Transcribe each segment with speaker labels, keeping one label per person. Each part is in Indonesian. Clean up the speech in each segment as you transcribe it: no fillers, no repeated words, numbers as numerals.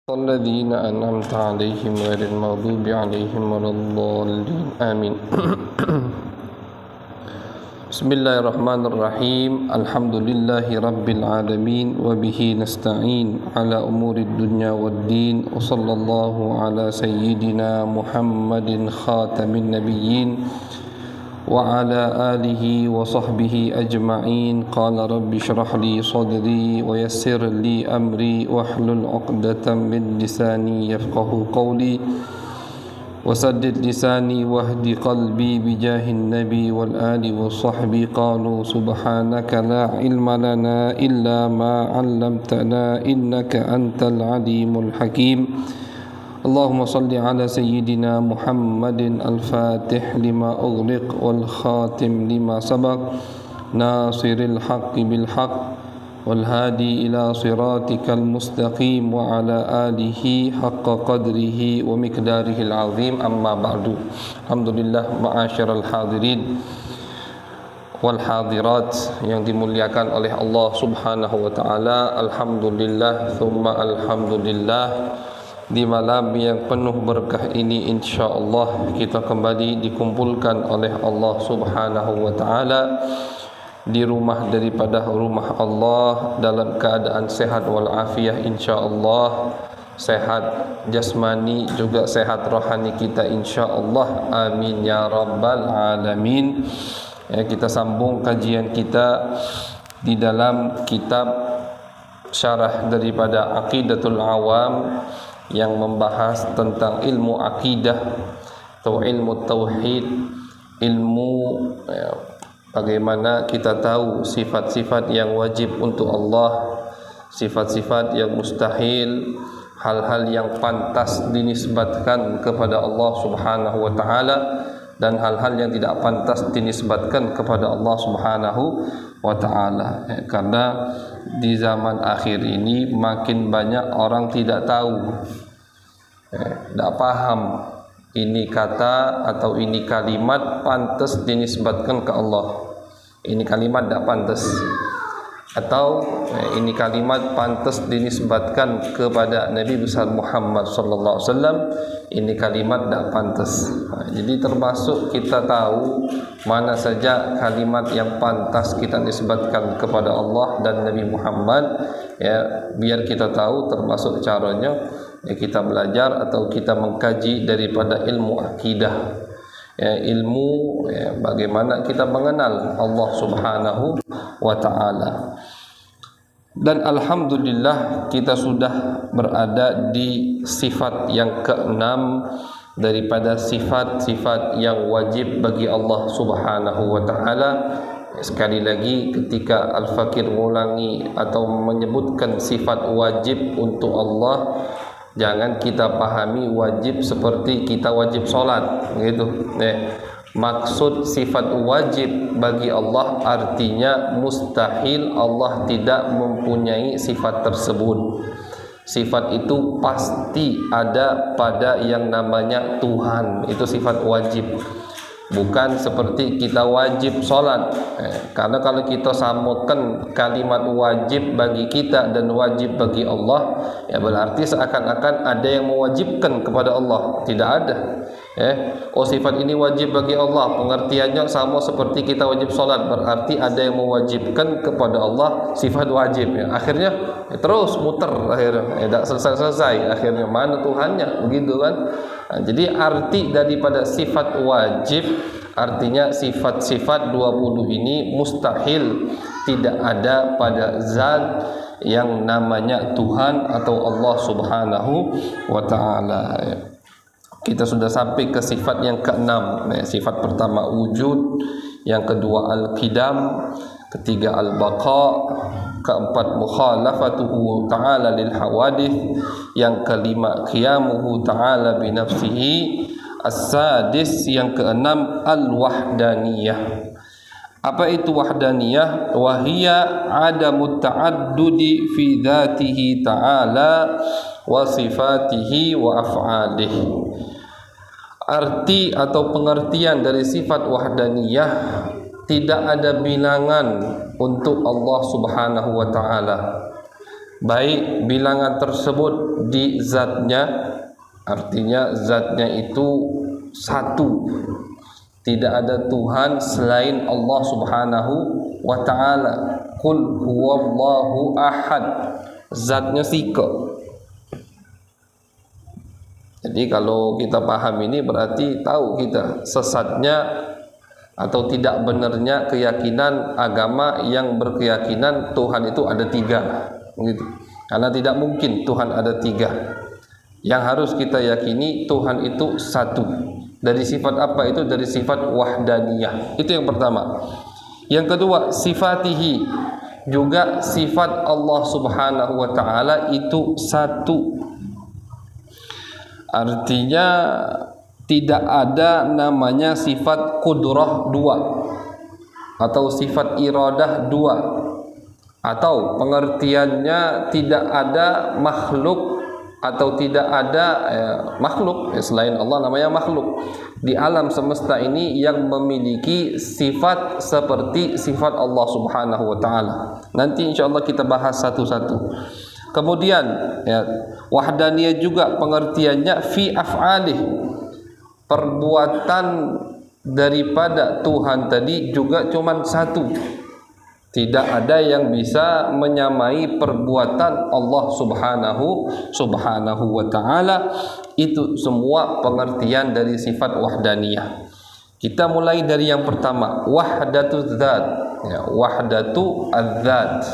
Speaker 1: الذين أنعمت عليهم غير المغضوب عليهم ولا الضالين آمين. بسم الله الرحمن الرحيم. الحمد لله رب العالمين وبه نستعين على أمور الدنيا والدين وصلى الله على سيدنا محمد خاتم النبيين وعلى آله وصحبه أجمعين. قال رب اشرح لي صدري ويسر لي أمري واحلل عقدة من لساني يفقه قولي وسدد لساني واهد قلبي بجاه النبي والآل والصحب. قالوا سبحانك لا علم لنا إلا ما علمتنا إنك أنت العليم الحكيم. اللهم صل على سيدنا محمد الفاتح لما أغلق والخاتم لما سبق ناصر الحق بالحق والهادي إلى صراطك المستقيم وعلى آله حق قدره ومقداره العظيم. أما بعد. الحمد لله معاشر الحاضرين wal hadirat yang dimuliakan oleh Allah Subhanahu wa taala. Alhamdulillah thumma alhamdulillah. Di malam yang penuh berkah ini insyaallah kita kembali dikumpulkan oleh Allah Subhanahu wa taala di rumah daripada rumah Allah dalam keadaan sehat wal afiah insyaallah, sehat jasmani juga sehat rohani kita insyaallah. Amin ya rabbal alamin. Kita sambung kajian kita di dalam kitab syarah daripada Aqidatul Awam yang membahas tentang ilmu akidah atau ilmu tauhid, ilmu bagaimana kita tahu sifat-sifat yang wajib untuk Allah, sifat-sifat yang mustahil, hal-hal yang pantas dinisbatkan kepada Allah Subhanahu wa taala dan hal-hal yang tidak pantas dinisbatkan kepada Allah Subhanahu wa taala. Karena di zaman akhir ini makin banyak orang tidak tahu, tidak paham ini kata atau ini kalimat pantas dinisbatkan ke Allah, ini kalimat tidak pantas, atau ini kalimat pantas dinisbatkan kepada Nabi besar Muhammad sallallahu alaihi wasallam, ini kalimat tidak pantas. Jadi termasuk kita tahu mana saja kalimat yang pantas kita nisbatkan kepada Allah dan Nabi Muhammad, ya biar kita tahu. Termasuk caranya ya kita belajar atau kita mengkaji daripada ilmu akidah, ya, ilmu bagaimana kita mengenal Allah Subhanahu wa taala. Dan alhamdulillah kita sudah berada di sifat yang keenam daripada sifat-sifat yang wajib bagi Allah Subhanahu wa taala. Sekali lagi ketika Al-Fakir mengulangi atau menyebutkan sifat wajib untuk Allah, jangan kita pahami wajib seperti kita wajib sholat gitu. Maksud sifat wajib bagi Allah artinya mustahil Allah tidak mempunyai sifat tersebut. Sifat itu pasti ada pada yang namanya Tuhan. Itu sifat wajib. Bukan seperti kita wajib sholat. Karena kalau kita samakan kalimat wajib bagi kita dan wajib bagi Allah, ya berarti seakan-akan ada yang mewajibkan kepada Allah. Tidak ada. Oh sifat ini wajib bagi Allah, pengertiannya sama seperti kita wajib sholat, berarti ada yang mewajibkan kepada Allah sifat wajib. Akhirnya terus muter, akhirnya tidak selesai-selesai. Akhirnya mana Tuhannya, begitu kan? Nah, jadi arti daripada sifat wajib artinya sifat-sifat 20 ini mustahil tidak ada pada zat yang namanya Tuhan atau Allah Subhanahu wa taala. Kita sudah sampai ke sifat yang keenam. Sifat pertama wujud, yang kedua al-qidam, ketiga al-baqa, keempat mukhalafatuhu ta'ala lil hawadith, yang kelima qiyamuhu ta'ala bi nafsihi, as-sadis yang keenam al-wahdaniyah. Apa itu wahdaniyah? Wahia adamut ta'addudi fi dzatihi ta'ala wa sifatihi wa af'alihi. Arti atau pengertian dari sifat wahdaniyah, tidak ada bilangan untuk Allah Subhanahu wa taala. baik bilangan tersebut di zatnya, artinya zatnya itu satu, tidak ada Tuhan selain Allah Subhanahu wa ta'ala. Qul huwallahu ahad, zatnya sika. Jadi kalau kita paham ini berarti tahu kita sesatnya atau tidak benarnya keyakinan agama yang berkeyakinan Tuhan itu ada tiga, gitu. Karena tidak mungkin Tuhan ada tiga. Yang harus kita yakini Tuhan itu satu. Dari sifat apa itu? Dari sifat wahdaniyah. Itu yang pertama. Yang kedua, sifatihi, juga sifat Allah Subhanahu wa ta'ala itu satu. Artinya tidak ada namanya sifat kudrah dua, atau sifat iradah dua, atau pengertiannya tidak ada makhluk atau tidak ada makhluk selain Allah namanya makhluk di alam semesta ini yang memiliki sifat seperti sifat Allah Subhanahu wa ta'ala. Nanti insyaallah kita bahas satu-satu. Kemudian wahdaniyah juga pengertiannya fi af'alih, perbuatan daripada Tuhan tadi juga cuma satu. Tidak ada yang bisa menyamai perbuatan Allah Subhanahu wa ta'ala. Itu semua pengertian dari sifat wahdaniyah. Kita mulai dari yang pertama, wahdatu dzat. Wahdatu adzat,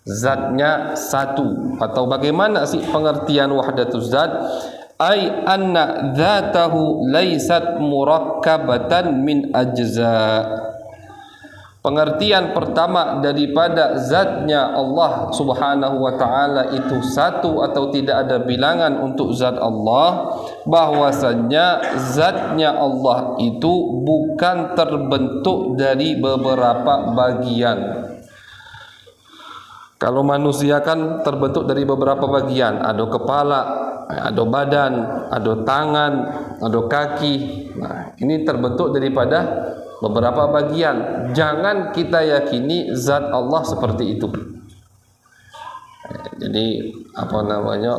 Speaker 1: zatnya satu. Atau bagaimana sih pengertian wahdatu dzat? Ai anna dzatahu laysat murakkabatan min ajza. Pengertian pertama daripada zatnya Allah Subhanahu wa ta'ala itu satu atau tidak ada bilangan untuk zat Allah, bahwasanya zatnya Allah itu bukan terbentuk dari beberapa bagian. Kalau manusia kan terbentuk dari beberapa bagian, ada kepala, ada badan, ada tangan, ada kaki. Nah, ini terbentuk daripada beberapa bagian. Jangan kita yakini zat Allah seperti itu. Jadi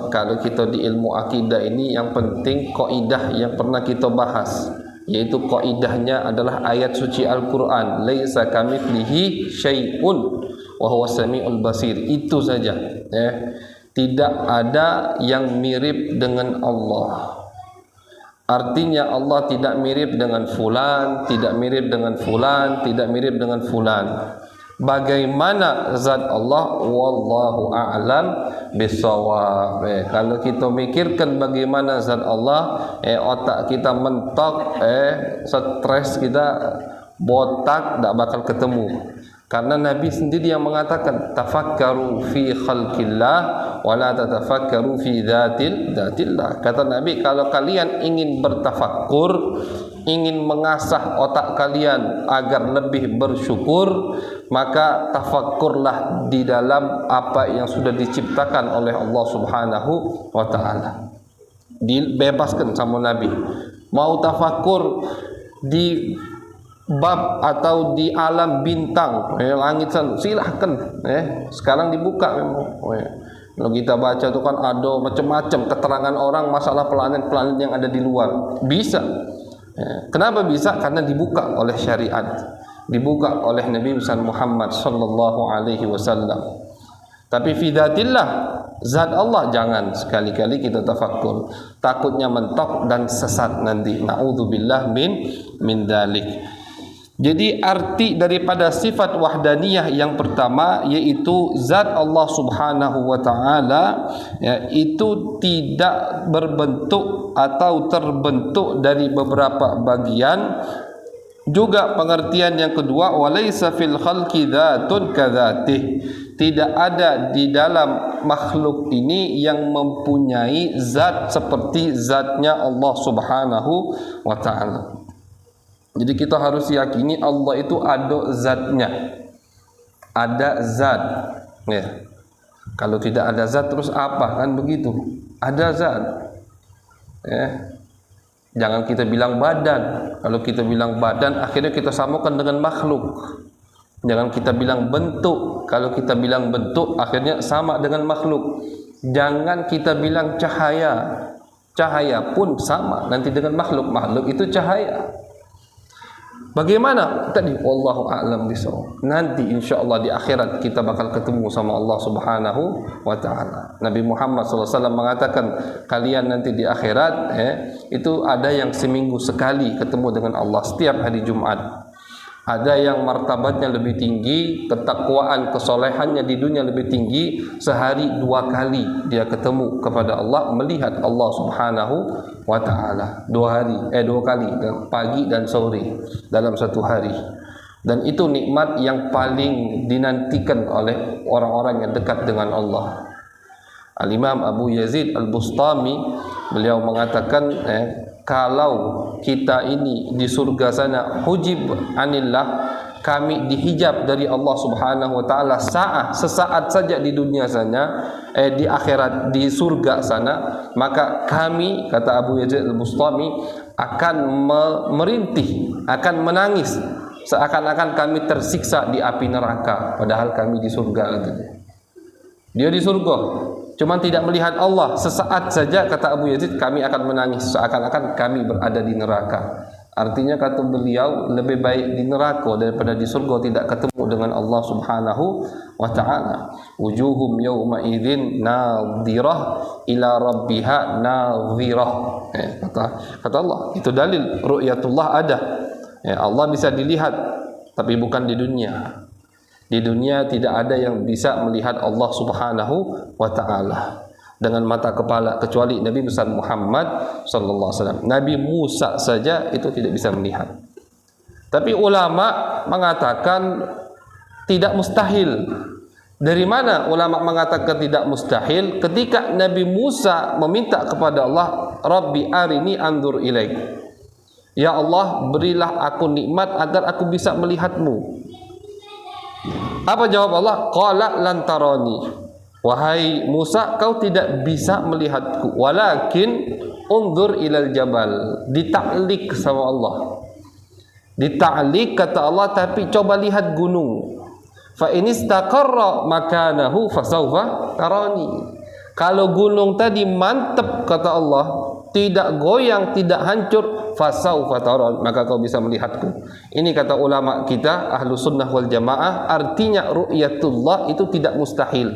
Speaker 1: kalau kita di ilmu akidah ini yang penting kaidah yang pernah kita bahas, yaitu kaidahnya adalah ayat suci Al-Qur'an, laisa kamitslihi syai'un wa huwas samiul basir. Itu saja, tidak ada yang mirip dengan Allah. Artinya Allah tidak mirip dengan fulan, tidak mirip dengan fulan, tidak mirip dengan fulan. Bagaimana zat Allah? Wallahu a'lam bissawab. Kalau kita mikirkan bagaimana zat Allah, otak kita mentok, stres kita botak, tak bakal ketemu. Karena Nabi sendiri yang mengatakan tafakkaru fi khalqillah wa la tatafakkaru fi dzatillah. Kata Nabi, kalau kalian ingin bertafakkur, ingin mengasah otak kalian agar lebih bersyukur, maka tafakkurlah di dalam apa yang sudah diciptakan oleh Allah Subhanahu wa ta'ala. Dibebaskan sama Nabi. Mau tafakkur di bab atau di alam bintang, langit sana, silahkan. Sekarang dibuka memang. Kalau kita baca itu kan ada macam-macam keterangan orang masalah planet-planet yang ada di luar. Bisa. Kenapa bisa? Karena dibuka oleh syariat, dibuka oleh Nabi Muhammad sallallahu alaihi wasallam. Tapi fi dzatillah, zat Allah jangan sekali-kali kita tafakkur. Takutnya mentok dan sesat nanti. Nauzubillah min dzalik. Jadi arti daripada sifat wahdaniyah yang pertama, yaitu zat Allah Subhanahu wa ta'ala itu tidak berbentuk atau terbentuk dari beberapa bagian. Juga pengertian yang kedua, walaysa fil khalqi dzatun kadzatih, tidak ada di dalam makhluk ini yang mempunyai zat seperti zatnya Allah Subhanahu wa ta'ala. Jadi kita harus yakini Allah itu ada zatnya, ada zat. Kalau tidak ada zat terus apa, kan begitu? Ada zat. Jangan kita bilang badan. Kalau kita bilang badan, akhirnya kita samakan dengan makhluk. Jangan kita bilang bentuk. Kalau kita bilang bentuk, akhirnya sama dengan makhluk. Jangan kita bilang cahaya. Cahaya pun sama nanti dengan makhluk. Makhluk itu cahaya. Bagaimana? Tadi wallahu a'lam bishawab. Nanti insyaallah di akhirat kita bakal ketemu sama Allah Subhanahu wa taala. Nabi Muhammad SAW mengatakan, kalian nanti di akhirat itu ada yang seminggu sekali ketemu dengan Allah setiap hari Jumat. Ada yang martabatnya lebih tinggi, ketakwaan, kesolehannya di dunia lebih tinggi, sehari 2 kali dia ketemu kepada Allah, melihat Allah Subhanahu wa ta'ala. 2 kali, pagi dan sore dalam 1 hari. Dan itu nikmat yang paling dinantikan oleh orang-orang yang dekat dengan Allah. Al-Imam Abu Yazid Al-Bustami, beliau mengatakan, kalau kita ini di surga sana hujib anillah, kami dihijab dari Allah Subhanahu wa taala sesaat saja di dunia sana, di akhirat, di surga sana, maka kami, kata Abu Yazid Al-Bustami, akan merintih, akan menangis seakan-akan kami tersiksa di api neraka, padahal kami di surga katanya. Dia di surga, cuma tidak melihat Allah. Sesaat saja, kata Abu Yazid, kami akan menangis seakan-akan kami berada di neraka. Artinya, kata beliau, lebih baik di neraka daripada di surga tidak ketemu dengan Allah Subhanahu wa ta'ala. Wujuhum yawma idzin nadhirah ila rabbiha nadhirah. Kata Allah, itu dalil ru'yatullah ada. Allah bisa dilihat, tapi bukan di dunia. Di dunia tidak ada yang bisa melihat Allah Subhanahu wa ta'ala dengan mata kepala kecuali Nabi besar Muhammad sallallahu alaihi wasallam. Nabi Musa saja itu tidak bisa melihat. Tapi ulama mengatakan tidak mustahil. Dari mana ulama mengatakan tidak mustahil? Ketika Nabi Musa meminta kepada Allah, Rabbi arini anzur ilaik. Ya Allah, berilah aku nikmat agar aku bisa melihatmu. Apa jawab Allah? Qala lan tarani. Wahai Musa, kau tidak bisa melihatku. Walakin unzur ilal jabal. Ditaklik sama Allah. Ditaklik kata Allah, tapi coba lihat gunung. Fa in istaqarra makanahu fasawfa tarani. Kalau gunung tadi mantap kata Allah, tidak goyang, tidak hancur, fasawfa taran, maka kau bisa melihatku. Ini kata ulama kita ahlu sunnah wal jamaah, artinya ru'yatullah itu tidak mustahil.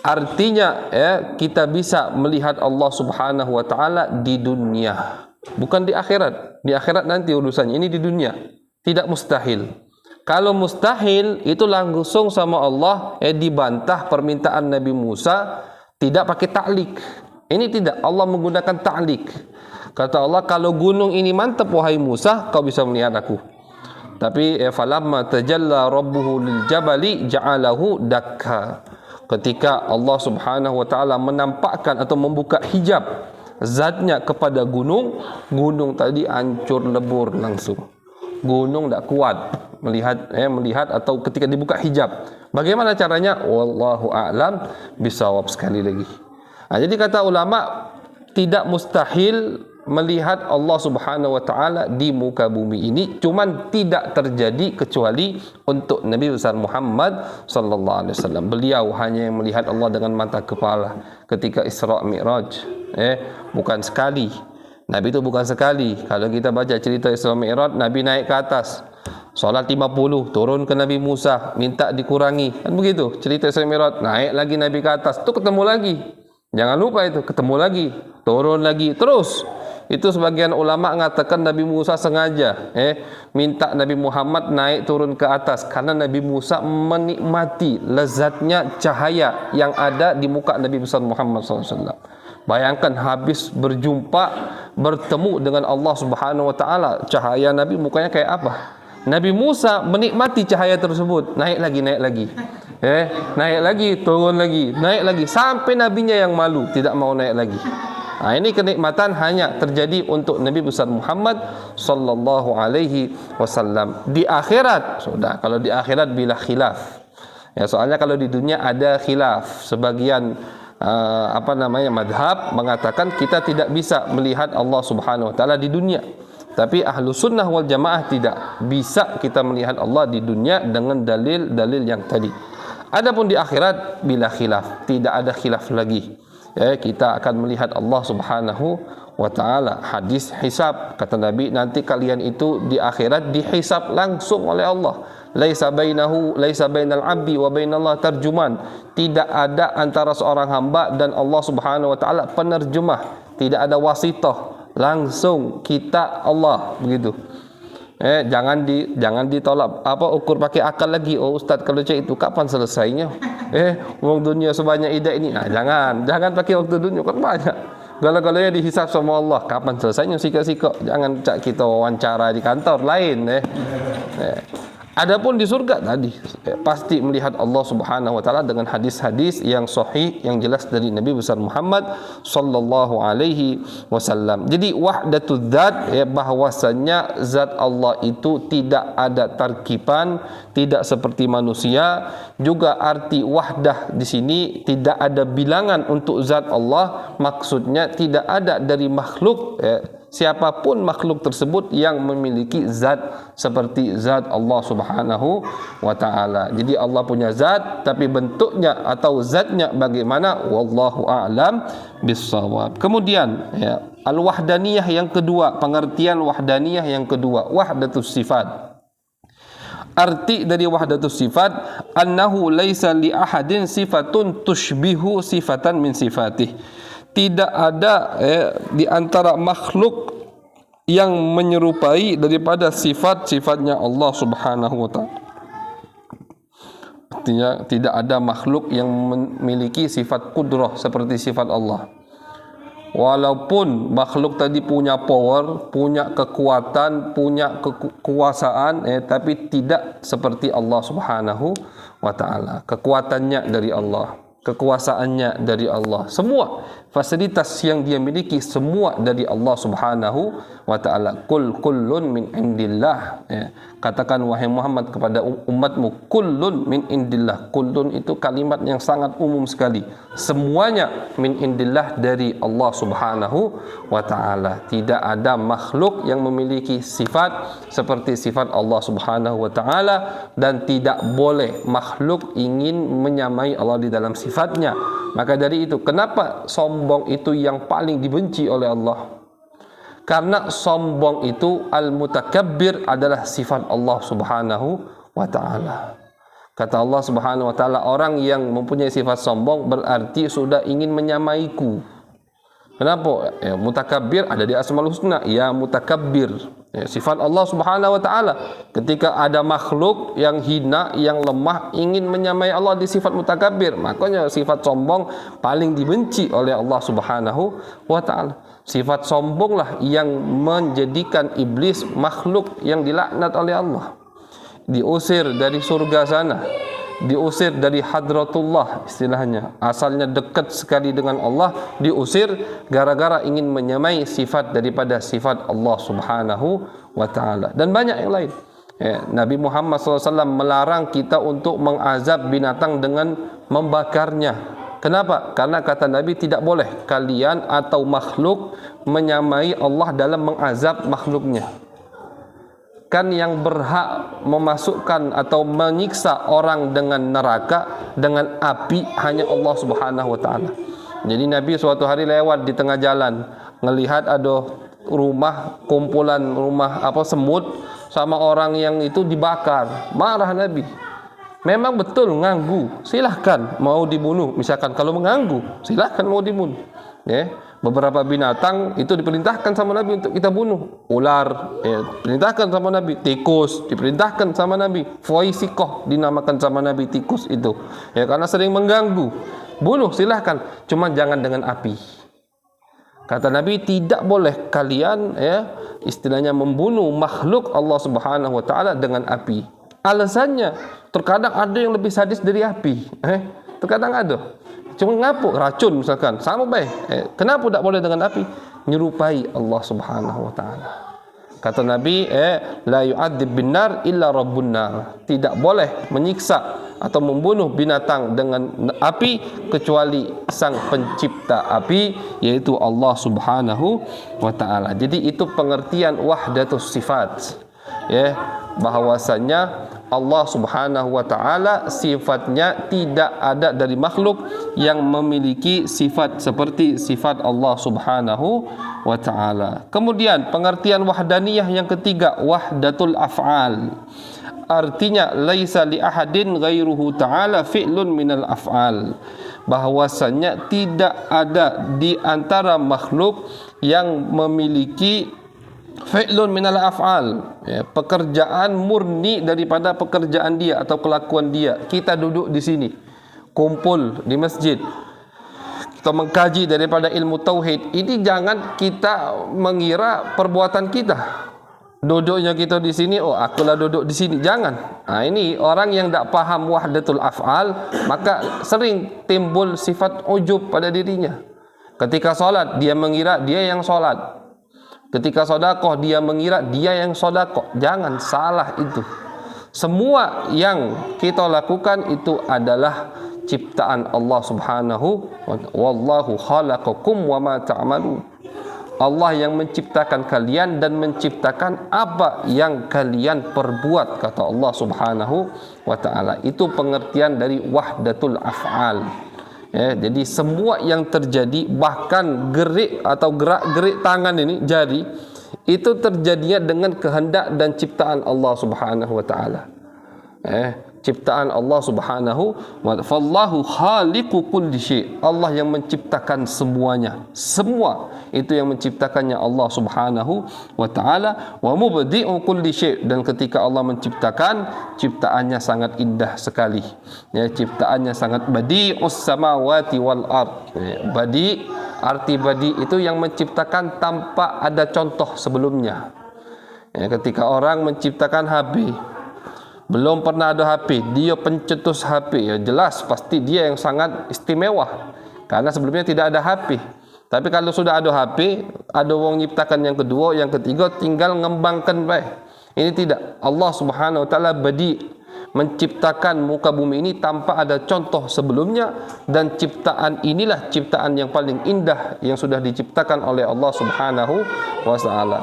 Speaker 1: Artinya kita bisa melihat Allah Subhanahu wa ta'ala di dunia, bukan di akhirat. Di akhirat nanti urusannya, ini di dunia. Tidak mustahil. Kalau mustahil itu langsung sama Allah dibantah permintaan Nabi Musa, tidak pakai ta'lik. Ini tidak, Allah menggunakan ta'lik. Kata Allah, kalau gunung ini mantap wahai Musa, kau bisa melihat aku. Tapi falamma tajalla rabbuhu lil jabali ja'alahu dakka. Ketika Allah Subhanahu wa taala menampakkan atau membuka hijab zatnya kepada gunung, gunung tadi hancur lebur langsung. Gunung tidak kuat melihat atau ketika dibuka hijab. Bagaimana caranya? Wallahu a'lam bishawab. Sekali lagi. Nah, jadi kata ulama tidak mustahil melihat Allah Subhanahu wa taala di muka bumi ini, cuman tidak terjadi kecuali untuk Nabi besar Muhammad sallallahu alaihi wasallam. Beliau hanya yang melihat Allah dengan mata kepala ketika Isra Mi'raj. Bukan sekali. Nabi itu bukan sekali. Kalau kita baca cerita Isra Mi'raj, Nabi naik ke atas, solat 50, turun ke Nabi Musa, minta dikurangi. Kan begitu cerita Isra Mi'raj. Naik lagi Nabi ke atas, itu ketemu lagi. Jangan lupa itu, ketemu lagi, turun lagi, terus. Itu sebagian ulama mengatakan Nabi Musa sengaja minta Nabi Muhammad naik turun ke atas karena Nabi Musa menikmati lezatnya cahaya yang ada di muka Nabi besar Muhammad SAW. Bayangkan habis bertemu dengan Allah Subhanahu wa taala, cahaya Nabi mukanya kayak apa? Nabi Musa menikmati cahaya tersebut, naik lagi, naik lagi, turun lagi, naik lagi, sampai nabinya yang malu, tidak mau naik lagi. Nah, ini kenikmatan hanya terjadi untuk Nabi besar Muhammad sallallahu alaihi wasallam. Di akhirat, sudah, kalau di akhirat bila khilaf. Ya, soalnya kalau di dunia ada khilaf. Sebagian madhab mengatakan kita tidak bisa melihat Allah Subhanahu wa taala di dunia. Tapi ahlu sunnah wal jamaah tidak bisa kita melihat Allah di dunia dengan dalil-dalil yang tadi. Adapun di akhirat bila khilaf, tidak ada khilaf lagi. Kita akan melihat Allah Subhanahu wa ta'ala. Hadis hisab, kata Nabi, nanti kalian itu di akhirat dihisab langsung oleh Allah. Laisa bainal abdi wa bainallah tarjuman. Tidak ada antara seorang hamba dan Allah Subhanahu wa ta'ala penerjemah. Tidak ada wasithah. Langsung kita Allah, begitu. Jangan ditolak ukur pakai akal lagi. Oh ustaz, kalau cek itu kapan selesainya? Uang dunia sebanyak ini. Jangan pakai waktu dunia, kan banyak. Kalau dihisab sama Allah, kapan selesainya sikap-sikap. Jangan cak kita wawancara di kantor lain. Adapun di surga tadi pasti melihat Allah Subhanahu wa taala dengan hadis-hadis yang sahih yang jelas dari Nabi besar Muhammad sallallahu alaihi wasallam. Jadi wahdatul zat, bahwasanya zat Allah itu tidak ada tarkiban, tidak seperti manusia. Juga arti wahdah di sini tidak ada bilangan untuk zat Allah, maksudnya tidak ada dari makhluk siapapun makhluk tersebut yang memiliki zat seperti zat Allah Subhanahu wa ta'ala. Jadi Allah punya zat, tapi bentuknya atau zatnya bagaimana, wallahu a'lam bissawab. Kemudian al-wahdaniyah yang kedua, pengertian wahdaniyah yang kedua, wahdatus sifat. Arti dari wahdatus sifat, annahu laisa li ahadin sifatun tushbihu sifatan min sifatih. Tidak ada di antara makhluk yang menyerupai daripada sifat-sifatnya Allah Subhanahu wa ta'ala. Artinya tidak ada makhluk yang memiliki sifat kudrah seperti sifat Allah. Walaupun makhluk tadi punya power, punya kekuatan, punya kekuasaan, tapi tidak seperti Allah Subhanahu wa ta'ala. Kekuatannya dari Allah, kekuasaannya dari Allah, semua fasilitas yang dia miliki semua dari Allah Subhanahu wa ta'ala. Kullun min indillah. Katakan wahai Muhammad kepada umatmu, kullun min indillah. Kullun itu kalimat yang sangat umum sekali. Semuanya min indillah, dari Allah Subhanahu wa ta'ala. Tidak ada makhluk yang memiliki sifat seperti sifat Allah Subhanahu wa ta'ala, dan tidak boleh makhluk ingin menyamai Allah di dalam sifatnya. Maka dari itu, kenapa sombong itu yang paling dibenci oleh Allah? Karena sombong itu, al-mutakabbir adalah sifat Allah Subhanahu wa ta'ala. Kata Allah Subhanahu wa ta'ala, orang yang mempunyai sifat sombong berarti sudah ingin menyamaiku. Kenapa? Mutakabbir ada di Asmaul Husna, ya mutakabbir. Sifat Allah Subhanahu wa ta'ala. Ketika ada makhluk yang hina, yang lemah, ingin menyamai Allah di sifat mutakabbir, makanya sifat sombong paling dibenci oleh Allah Subhanahu wa ta'ala. Sifat sombonglah yang menjadikan iblis makhluk yang dilaknat oleh Allah, diusir dari surga sana, diusir dari hadratullah, istilahnya asalnya dekat sekali dengan Allah, diusir gara-gara ingin menyamai sifat daripada sifat Allah Subhanahu wa ta'ala. Dan banyak yang lain. Nabi Muhammad SAW melarang kita untuk mengazab binatang dengan membakarnya. Kenapa? Karena kata Nabi, tidak boleh kalian atau makhluk menyamai Allah dalam mengazab makhluknya. Kan yang berhak memasukkan atau menyiksa orang dengan neraka, dengan api, hanya Allah Subhanahu wa ta'ala. Jadi Nabi suatu hari lewat di tengah jalan, ngelihat ada rumah, kumpulan rumah semut sama orang yang itu dibakar. Marah Nabi. Memang betul mengganggu, silahkan mau dibunuh. Misalkan kalau mengganggu, silahkan mau dibunuh. Beberapa binatang itu diperintahkan sama Nabi untuk kita bunuh. Ular, diperintahkan sama Nabi. Tikus diperintahkan sama Nabi. Foisikoh dinamakan sama Nabi tikus itu. Karena sering mengganggu. Bunuh silahkan, cuma jangan dengan api. Kata Nabi, tidak boleh kalian istilahnya membunuh makhluk Allah Subhanahu wa ta'ala dengan api. Alasannya, terkadang ada yang lebih sadis dari api. Terkadang ada. Cuma ngapuk racun misalkan, sama baik. Kenapa tidak boleh dengan api? Nyerupai Allah Subhanahu wa ta'ala. Kata Nabi, la yu'adzib bin nar illa rabbun nar. Tidak boleh menyiksa atau membunuh binatang dengan api kecuali sang pencipta api, yaitu Allah Subhanahu wa taala. Jadi itu pengertian wahdatus sifat, ya, bahwasanya Allah Subhanahu wa taala sifatnya tidak ada dari makhluk yang memiliki sifat seperti sifat Allah Subhanahu wa taala. Kemudian pengertian wahdaniyah yang ketiga, wahdatul af'al. Artinya laisa li ahadin ghairuhu ta'ala fi'lun minal af'al. Bahwasanya tidak ada di antara makhluk yang memiliki fi'lun minal af'al, ya, pekerjaan murni daripada pekerjaan dia atau kelakuan dia. Kita duduk di sini, kumpul di masjid, kita mengkaji daripada ilmu tauhid. Ini jangan kita mengira perbuatan kita. Duduknya kita di sini, oh akulah duduk di sini. Jangan. Nah, ini orang yang tak paham wahdatul af'al, maka sering timbul sifat ujub pada dirinya. Ketika solat, dia mengira dia yang solat. Ketika sodakoh, dia mengira dia yang sodakoh. Jangan, salah itu. Semua yang kita lakukan itu adalah ciptaan Allah Subhanahu wa ta'ala. Wallahu khalaqakum wa ma ta'malun. Allah yang menciptakan kalian dan menciptakan apa yang kalian perbuat, kata Allah Subhanahu wa ta'ala. Itu pengertian dari wahdatul af'al. Ya, jadi semua yang terjadi, bahkan gerik atau gerak-gerik tangan ini, jari, itu terjadinya dengan kehendak dan ciptaan Allah Subhanahu wa taala. Ciptaan Allah Subhanahu wa ta'ala. Fallahu khaliqu kulli syai'. Allah yang menciptakan semuanya. Semua itu yang menciptakannya Allah Subhanahu wa ta'ala. Wa mubdi'u kulli syai'. Dan ketika Allah menciptakan, ciptaannya sangat indah sekali. Ya, ciptaannya sangat badi'us samawati wal ard. Ya, badi', arti badi' itu yang menciptakan tanpa ada contoh sebelumnya. Ya, ketika orang menciptakan HP, belum pernah ada HP, dia pencetus HP, ya jelas pasti dia yang sangat istimewa, karena sebelumnya tidak ada HP. Tapi kalau sudah ada HP, ada orang nyiptakan yang kedua, yang ketiga, tinggal ngembangkan baik. Ini tidak. Allah Subhanahu wa taala badi, menciptakan muka bumi ini tanpa ada contoh sebelumnya, dan ciptaan inilah ciptaan yang paling indah yang sudah diciptakan oleh Allah Subhanahu wa taala.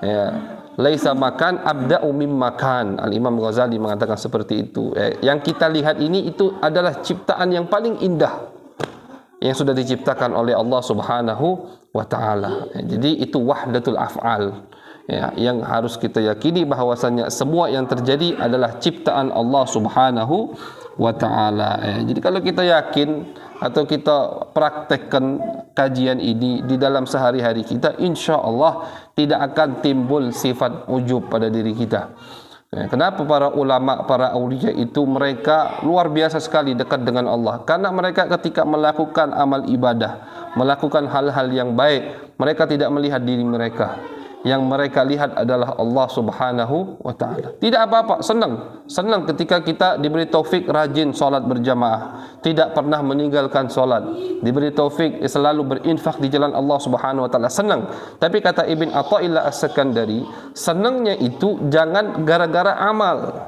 Speaker 1: Ya. Laisa makan abda'u mim makan. Al-Imam Ghazali mengatakan seperti itu. Yang kita lihat ini itu adalah ciptaan yang paling indah yang sudah diciptakan oleh Allah Subhanahu wa taala. Jadi itu wahdatul af'al. Ya, yang harus kita yakini bahwasanya semua yang terjadi adalah ciptaan Allah Subhanahu wa taala. Jadi kalau kita yakin atau kita praktekkan kajian ini di dalam sehari-hari kita, insya Allah tidak akan timbul sifat ujub pada diri kita. Kenapa para ulama, para aulia itu mereka luar biasa sekali dekat dengan Allah? Karena mereka ketika melakukan amal ibadah, melakukan hal-hal yang baik, mereka tidak melihat diri mereka. Yang mereka lihat adalah Allah Subhanahu wa ta'ala. Tidak apa-apa, senang ketika kita diberi taufik rajin solat berjamaah, tidak pernah meninggalkan solat, diberi taufik selalu berinfak di jalan Allah Subhanahu wa ta'ala, senang. Tapi kata Ibn Atha'illah As-Sakandari, senangnya itu jangan gara-gara amal.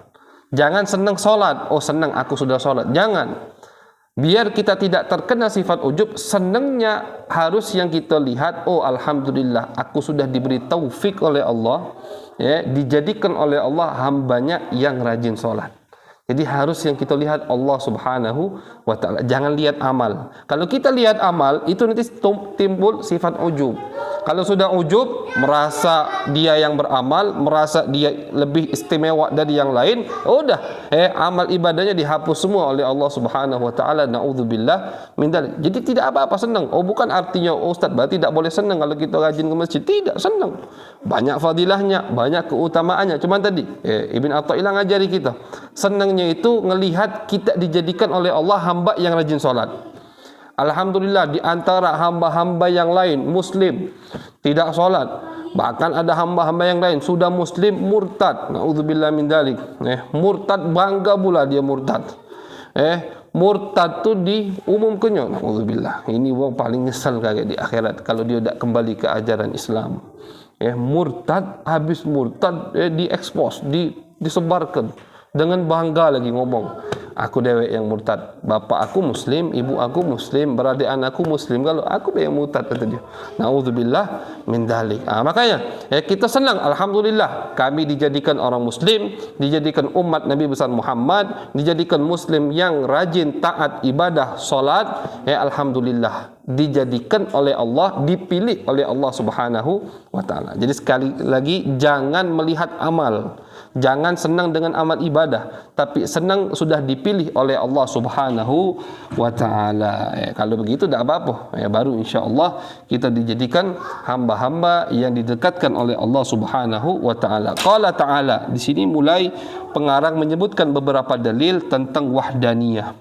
Speaker 1: Jangan senang solat, oh senang aku sudah solat, jangan. Biar kita tidak terkena sifat ujub, senangnya harus yang kita lihat, oh alhamdulillah aku sudah diberi taufik oleh Allah, ya, dijadikan oleh Allah hambanya yang rajin sholat. Jadi harus yang kita lihat Allah Subhanahu wa ta'ala, jangan lihat amal. Kalau kita lihat amal, itu nanti timbul sifat ujub. Kalau sudah ujub, merasa dia yang beramal, merasa dia lebih istimewa dari yang lain, udah, amal ibadahnya dihapus semua oleh Allah Subhanahu wa ta'ala. Na'udzubillah min dzalik. Jadi tidak apa-apa, senang. Oh, bukan artinya Ustaz berarti tidak boleh senang kalau kita rajin ke masjid. Tidak, senang. Banyak fadilahnya, banyak keutamaannya. Cuman tadi Ibn Atha'illah ngajari kita, senangnya itu ngelihat kita dijadikan oleh Allah hamba yang rajin sholat. Alhamdulillah, di antara hamba-hamba yang lain muslim tidak sholat, bahkan ada hamba-hamba yang lain sudah muslim murtad. Na'udzubillah min dzalik. Murtad, bangga pula dia murtad. Murtad tu diumumkannya. Na'udzubillah. Ini orang paling nyesal kagak di akhirat kalau dia tidak kembali ke ajaran Islam. Murtad, habis murtad diekspos, disebarkan dengan bangga lagi ngomong. aku dewek yang murtad. Bapak aku muslim, ibu aku muslim, beradik anakku muslim. Kalau aku yang murtad, kata dia. Nauzubillah min dzalik. Makanya kita senang, alhamdulillah kami dijadikan orang muslim, dijadikan umat Nabi besar Muhammad, dijadikan muslim yang rajin taat ibadah salat. Alhamdulillah dijadikan oleh Allah, dipilih oleh Allah Subhanahu wa taala. Jadi sekali lagi, jangan melihat amal, jangan senang dengan amal ibadah, tapi senang sudah dipilih oleh Allah Subhanahu wa taala. Kalau begitu tidak apa-apa. Baru insyaallah kita dijadikan hamba-hamba yang didekatkan oleh Allah Subhanahu wa taala. Qala ta'ala, di sini mulai pengarang menyebutkan beberapa dalil tentang wahdaniyah.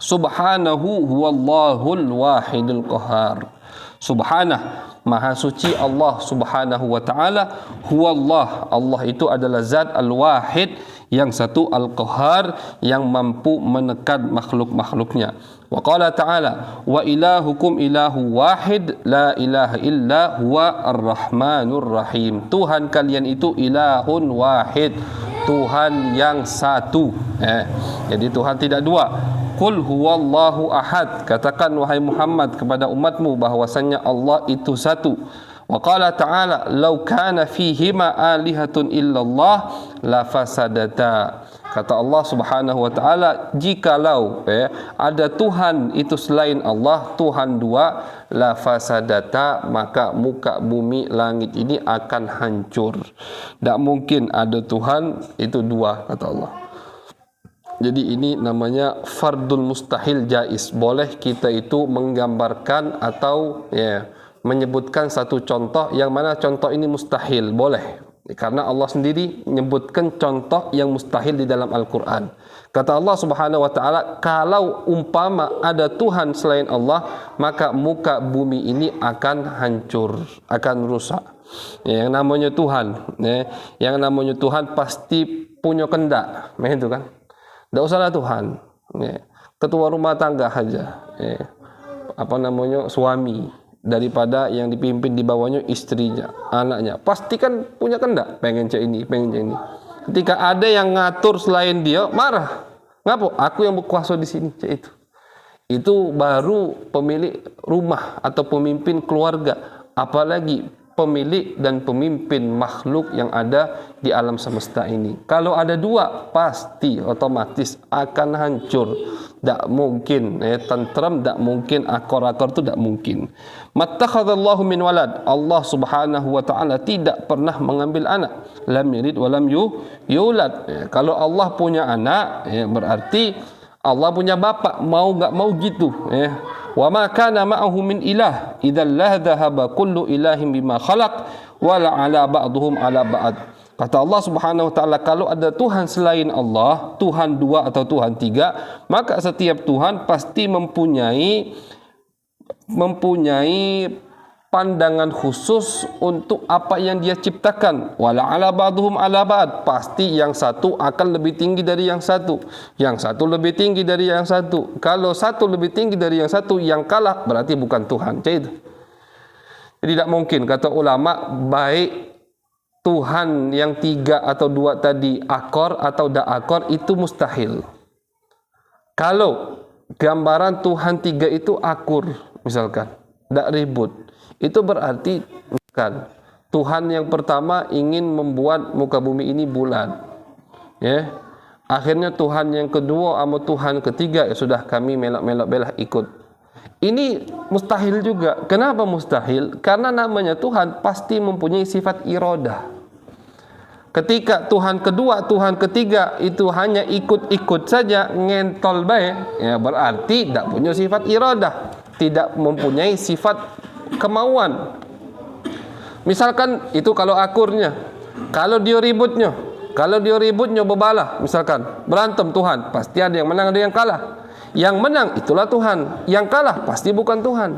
Speaker 1: Subhanahu huwallahul wahidul qahar. Subhanah, maha suci Allah Subhanahu wa taala. Huwallah, Allah itu adalah zat al-wahid, yang satu, al-qahar, yang mampu menekan makhluk-makhluknya. Wa qala ta'ala, wa ilahukum ilahu wahid la ilaha illa huwa ar-rahmanur rahim. Tuhan kalian itu ilahun wahid, Tuhan yang satu. Jadi Tuhan tidak dua. Qul huwallahu ahad, katakan wahai Muhammad kepada umatmu bahwasannya Allah itu satu. Wa qala ta'ala, law kana fihima alihatun illallah la fasadata. Kata Allah Subhanahu wa taala, jikalau ada Tuhan itu selain Allah, Tuhan dua, la fasadata, maka muka bumi langit ini akan hancur. Tak mungkin ada Tuhan itu dua, kata Allah. Jadi ini namanya fardul mustahil jaiz. Boleh kita itu menggambarkan atau menyebutkan satu contoh yang mana contoh ini mustahil, boleh. Karena Allah sendiri menyebutkan contoh yang mustahil di dalam Al-Quran. Kata Allah Subhanahu wa taala, kalau umpama ada Tuhan selain Allah, maka muka bumi ini akan hancur, akan rusak. Yang namanya Tuhan, yang namanya Tuhan pasti punya kehendak, itu kan. Tidak usahlah Tuhan, ketua rumah tangga saja, suami, daripada yang dipimpin di bawahnya istrinya, anaknya, pasti kan punya kehendak, pengen cek ini, pengen cek ini. Ketika ada yang ngatur selain dia, marah. Ngapa? Aku yang berkuasa di sini, cek itu. Itu baru pemilik rumah atau pemimpin keluarga, apalagi pemilik dan pemimpin makhluk yang ada di alam semesta ini. Kalau ada dua, pasti otomatis akan hancur. Tak mungkin tentram, tak mungkin akor-akor, itu tak mungkin. Mattakhadallahu min walad, Allah Subhanahu wa taala tidak pernah mengambil anak. Lam yalid wa lam yulad. Kalau Allah punya anak, berarti Allah punya bapak, mau enggak mau gitu. Wa ma kana ma'ahu min ilah idzal la dhahaba kullu ilahin bima khalaq wa la ala ba'dhum ala ba'd. Kata Allah Subhanahu wa taala, kalau ada Tuhan selain Allah, Tuhan dua atau Tuhan tiga, maka setiap Tuhan pasti mempunyai pandangan khusus untuk apa yang dia ciptakan. Wala ala ba'dhum ala ba'd, pasti yang satu akan lebih tinggi dari yang satu, yang satu lebih tinggi dari yang satu. Kalau satu lebih tinggi dari yang satu, yang kalah berarti bukan Tuhan. Jadi tidak mungkin, kata ulama, baik Tuhan yang tiga atau dua tadi akor atau da akor, itu mustahil. Kalau gambaran Tuhan tiga itu akur, misalkan, tidak ribut, itu berarti kan Tuhan yang pertama ingin membuat muka bumi ini bulat, akhirnya Tuhan yang kedua sama Tuhan ketiga, sudah kami melok-melok belah ikut. Ini mustahil juga. Kenapa mustahil? Karena namanya Tuhan pasti mempunyai sifat iradah. Ketika Tuhan kedua, Tuhan ketiga itu hanya ikut-ikut saja, ngentol baik, berarti tidak punya sifat iradah, tidak mempunyai sifat kemauan. Misalkan itu kalau akurnya, kalau dia ributnya bebalah, misalkan berantem Tuhan, pasti ada yang menang, ada yang kalah. Yang menang itulah Tuhan, yang kalah pasti bukan Tuhan.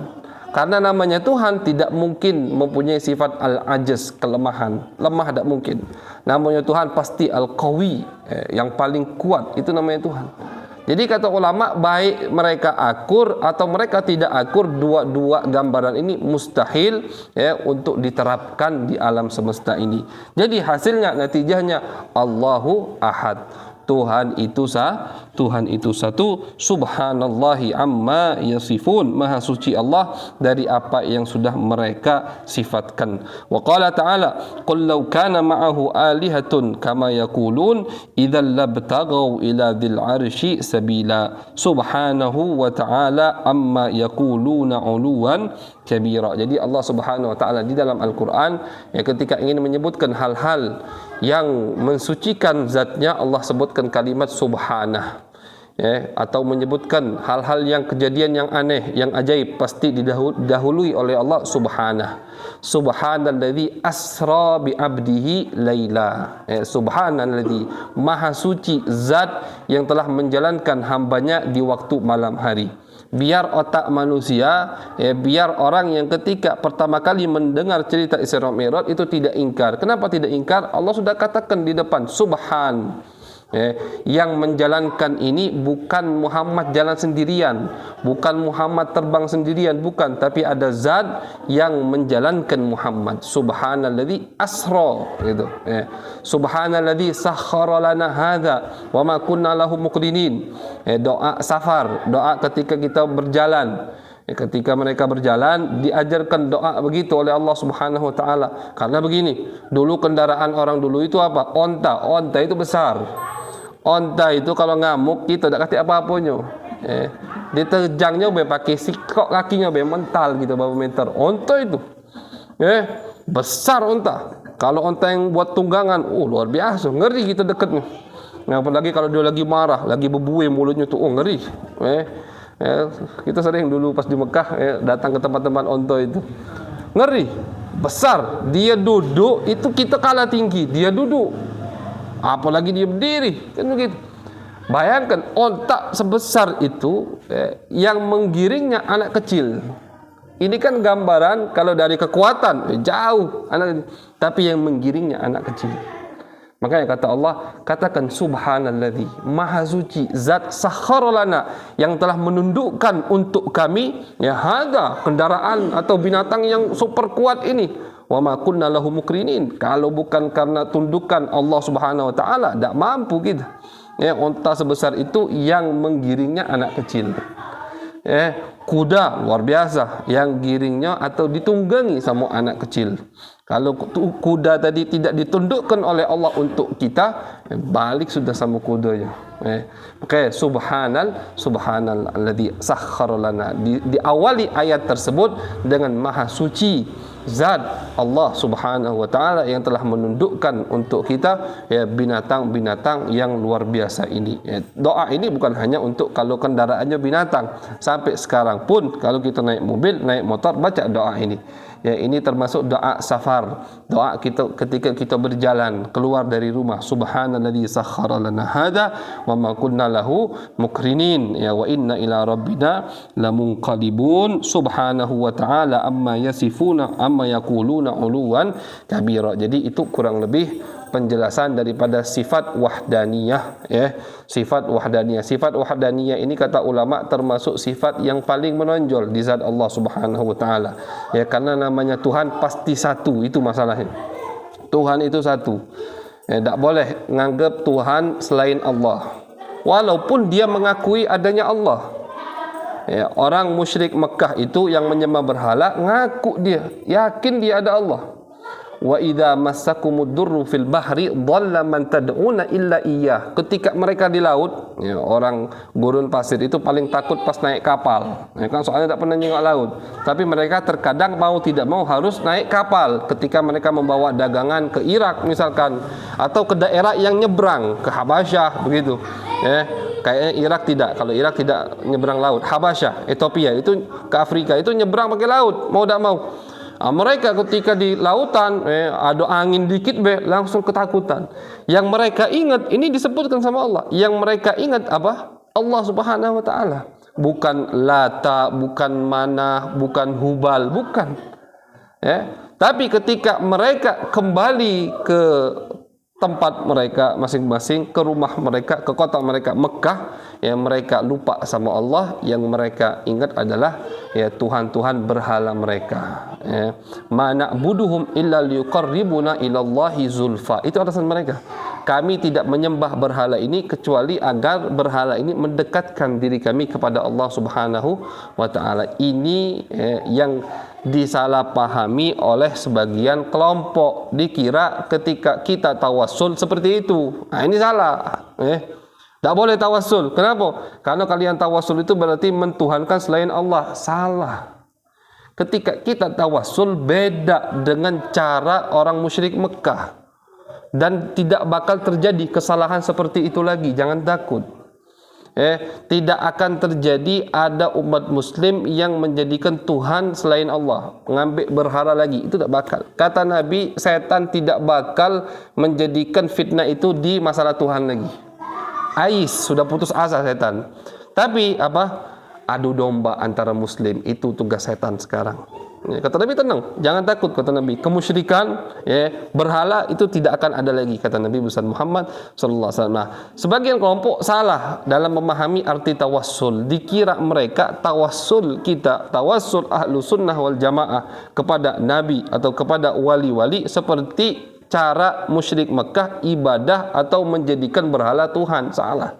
Speaker 1: Karena namanya Tuhan tidak mungkin mempunyai sifat al-ajaz, kelemahan, lemah, tidak mungkin. Namanya Tuhan pasti al-qawi, yang paling kuat, itu namanya Tuhan. Jadi kata ulama, baik mereka akur atau mereka tidak akur, dua-dua gambaran ini mustahil untuk diterapkan di alam semesta ini. Jadi hasilnya, natijahnya, Allahu ahad. Tuhan itu satu. Subhanallahi amma yasifun, maha suci Allah dari apa yang sudah mereka sifatkan. Wa qala ta'ala, qul law kana ma'ahu alihatun kama yaqulun idzal labtaghaw ila dzil arsy sabila. Subhanahu wa ta'ala amma yaquluna 'uluwan kabira. Jadi Allah Subhanahu wa taala di dalam Al-Qur'an ketika ingin menyebutkan hal-hal yang mensucikan zatnya, Allah sebutkan kalimat subhanah, atau menyebutkan hal-hal yang kejadian yang aneh, yang ajaib, pasti didahului oleh Allah subhanah. Subhanalladzi asra bi abdihi laila. Subhanalladzi, maha suci zat yang telah menjalankan hambanya di waktu malam hari. Biar otak manusia, biar orang yang ketika pertama kali mendengar cerita Isra Mi'raj itu tidak ingkar. Kenapa tidak ingkar? Allah sudah katakan di depan, subhan. Yang menjalankan ini bukan Muhammad jalan sendirian, bukan Muhammad terbang sendirian, bukan, tapi ada zat yang menjalankan Muhammad. Subhanalladzi asra, gitu. Subhanalladzi sakhkhara lana hadza wa ma kunna lahu muqrinin. Doa safar, doa ketika kita berjalan. Ketika mereka berjalan diajarkan doa begitu oleh Allah Subhanahu wa taala. Karena begini, dulu kendaraan orang dulu itu apa? Onta itu besar. Onta itu kalau ngamuk kita tidak kasih apa-apanya. Diterjangnya pakai sikok kakinya mental gitu berapa meter. Onta itu. Besar onta. Kalau onta yang buat tunggangan, luar biasa, ngeri kita dekatnya. Nah, apalagi kalau dia lagi marah, lagi berbuih mulutnya tuh, ngeri. Kita sering dulu pas di Mekah datang ke tempat-tempat onta itu. Ngeri, besar. Dia duduk itu kita kalah tinggi, dia duduk. Apalagi dia berdiri, kan begitu. Bayangkan onta sebesar itu yang menggiringnya anak kecil. Ini kan gambaran kalau dari kekuatan jauh anak, tapi yang menggiringnya anak kecil. Makanya kata Allah, katakan subhanalladzi, maha suci zat sakhkhara lana, yang telah menundukkan untuk kami hadza, kendaraan atau binatang yang super kuat ini. Wa ma kunna lahu muqrinin, kalau bukan karena tundukan Allah Subhanahu wa taala tidak mampu kita. Unta sebesar itu yang menggiringnya anak kecil. Kuda luar biasa yang giringnya atau ditunggangi sama anak kecil. Kalau kuda tadi tidak ditundukkan oleh Allah untuk kita, balik sudah sama kudanya. Subhanalladzi sakhkhara lana. Diawali ayat tersebut dengan maha suci zat Allah Subhanahu wa taala yang telah menundukkan untuk kita binatang-binatang yang luar biasa ini. Doa ini bukan hanya untuk kalau kendaraannya binatang. Sampai sekarang pun kalau kita naik mobil, naik motor, baca doa ini. Ini termasuk doa safar, doa kita ketika kita berjalan keluar dari rumah. Subhanalladzi sakhkhara lana hadza wa ma kunna lahu muqrinin wa inna ila rabbina lamunqalibun. Subhanahu wa ta'ala amma yasifuna amma yaquluna uluwan kabira. Jadi itu kurang lebih penjelasan daripada sifat wahdaniyah. Sifat wahdaniyah ini kata ulama termasuk sifat yang paling menonjol di zat Allah Subhanahu wa taala. Karena namanya Tuhan pasti satu, itu masalahnya. Tuhan itu satu. Tak boleh menganggap Tuhan selain Allah. Walaupun dia mengakui adanya Allah. Orang musyrik Mekah itu yang menyembah berhala ngaku dia, yakin dia ada Allah. Wa idza massakumud durru fil bahri dhalla man tad'una illa iyyah. Ketika mereka di laut, orang gurun pasir itu paling takut pas naik kapal. Kan soalnya tak pernah nengok laut. Tapi mereka terkadang mau tidak mau harus naik kapal ketika mereka membawa dagangan ke Irak misalkan, atau ke daerah yang nyebrang ke Habasyah begitu. Kayaknya Irak tidak. Kalau Irak tidak nyebrang laut, Habasyah, Ethiopia itu ke Afrika itu nyebrang pakai laut, mau tak mau. Mereka ketika di lautan ada angin dikit langsung ketakutan. Yang mereka ingat, ini disebutkan sama Allah, yang mereka ingat apa? Allah Subhanahu wa taala. Bukan Lata, bukan Manah, bukan Hubal, bukan. Tapi ketika mereka kembali ke tempat mereka masing-masing, ke rumah mereka, ke kota mereka Mekah, mereka lupa sama Allah. Yang mereka ingat adalah Tuhan-Tuhan berhala mereka. Ma na'buduhum illa liyuqarribuna ilallahi zulfa. Itu alasan mereka. kami tidak menyembah berhala ini kecuali agar berhala ini mendekatkan diri kami kepada Allah Subhanahu wa taala. Ini yang disalahpahami oleh sebagian kelompok. Dikira ketika kita tawassul seperti itu. Nah, ini salah. Tak boleh tawassul. Kenapa? Karena kalian tawassul itu berarti mentuhankan selain Allah. Salah. Ketika kita tawassul beda dengan cara orang musyrik Mekah, dan tidak bakal terjadi kesalahan seperti itu lagi. Jangan takut. Tidak akan terjadi ada umat muslim yang menjadikan Tuhan selain Allah, mengambil berhala lagi. Itu tak bakal. Kata Nabi, setan tidak bakal menjadikan fitnah itu di masalah Tuhan lagi. Ais, sudah putus asa setan. Tapi apa? Adu domba antara muslim, itu tugas setan sekarang. Kata Nabi, tenang, jangan takut. Kata Nabi, kemusyrikan, berhala itu tidak akan ada lagi, kata Nabi besar Muhammad sallallahu alaihi wasallam. Nah, sebagian kelompok salah dalam memahami arti tawassul. Dikira mereka tawassul kita, tawassul ahlu sunnah wal jamaah kepada Nabi atau kepada wali-wali seperti cara musyrik Mekah ibadah atau menjadikan berhala Tuhan. Salah.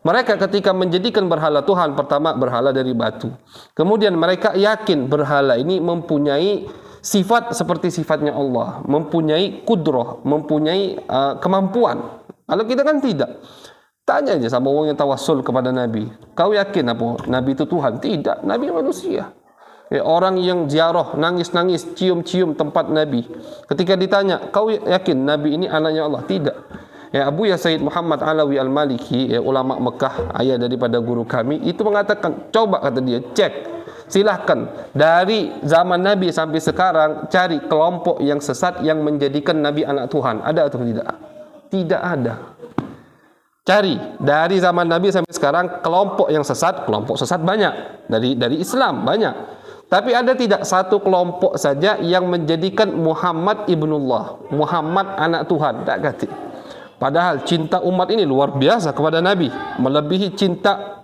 Speaker 1: Mereka ketika menjadikan berhala Tuhan, pertama berhala dari batu. Kemudian mereka yakin berhala ini mempunyai sifat seperti sifatnya Allah, mempunyai kudrah, mempunyai kemampuan. Kalau kita kan tidak. Tanya aja sama orang yang tawassul kepada Nabi. Kau yakin apa Nabi itu Tuhan? Tidak, Nabi manusia. Orang yang ziarah, nangis-nangis, cium-cium tempat Nabi. Ketika ditanya, kau yakin Nabi ini anaknya Allah? Tidak. Abu Sayyid Muhammad Alawi Al-Maliki, ulama Mekah, ayah daripada guru kami, itu mengatakan, coba kata dia, cek, silahkan dari zaman Nabi sampai sekarang cari kelompok yang sesat yang menjadikan Nabi anak Tuhan. Ada atau tidak? Tidak ada. Cari dari zaman Nabi sampai sekarang kelompok yang sesat, kelompok sesat banyak dari Islam banyak. Tapi ada tidak satu kelompok saja yang menjadikan Muhammad ibnullah, Muhammad anak Tuhan? Tak kata. Padahal cinta umat ini luar biasa kepada Nabi, melebihi cinta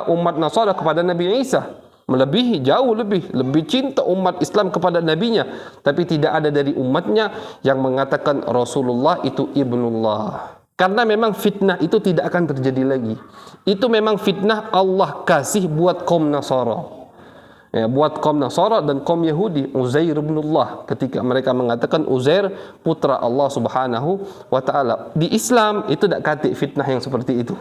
Speaker 1: umat Nasara kepada Nabi Isa, melebihi jauh lebih cinta umat Islam kepada nabinya. Tapi tidak ada dari umatnya yang mengatakan Rasulullah itu ibnullah. Karena memang fitnah itu tidak akan terjadi lagi. Itu memang fitnah Allah kasih buat kaum Nasara. Buat kaum Nasara dan kaum Yahudi, Uzair ibnullah, ketika mereka mengatakan Uzair putra Allah Subhanahu wa taala. Di Islam itu tidak kata fitnah yang seperti itu.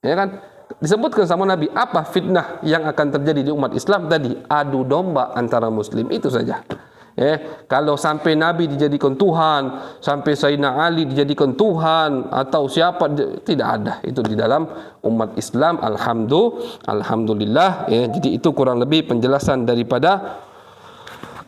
Speaker 1: Ya kan? Disebutkan sama Nabi apa fitnah yang akan terjadi di umat Islam tadi? Adu domba antara muslim, itu saja. Kalau sampai Nabi dijadikan Tuhan, sampai Sayyidina Ali dijadikan Tuhan atau siapa, tidak ada itu di dalam umat Islam. Alhamdulillah. Jadi itu kurang lebih penjelasan daripada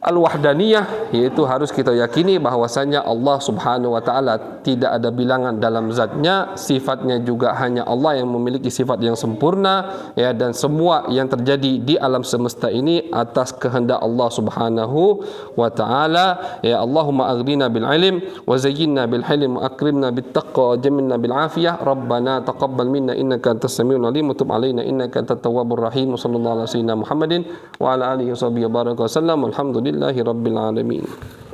Speaker 1: Al-Wahdaniyah, yaitu harus kita yakini bahwasanya Allah Subhanahu wa taala tidak ada bilangan dalam zatnya, sifatnya juga hanya Allah yang memiliki sifat yang sempurna, dan semua yang terjadi di alam semesta ini atas kehendak Allah Subhanahu wa taala. Allahumma aghnina bil ilm wa zayyinna bil hilm wa akrimna bit taqwa wa jamilna bil afiyah. Rabbana taqabbal minna innaka antas samiul alim wa tub alaina innaka antat tawwabur rahim. Sallallahu alaihi wasallam Muhammadin wa ala alihi wa sahbihi baraka wasallam. Alhamdulillah Rabbil Alamin.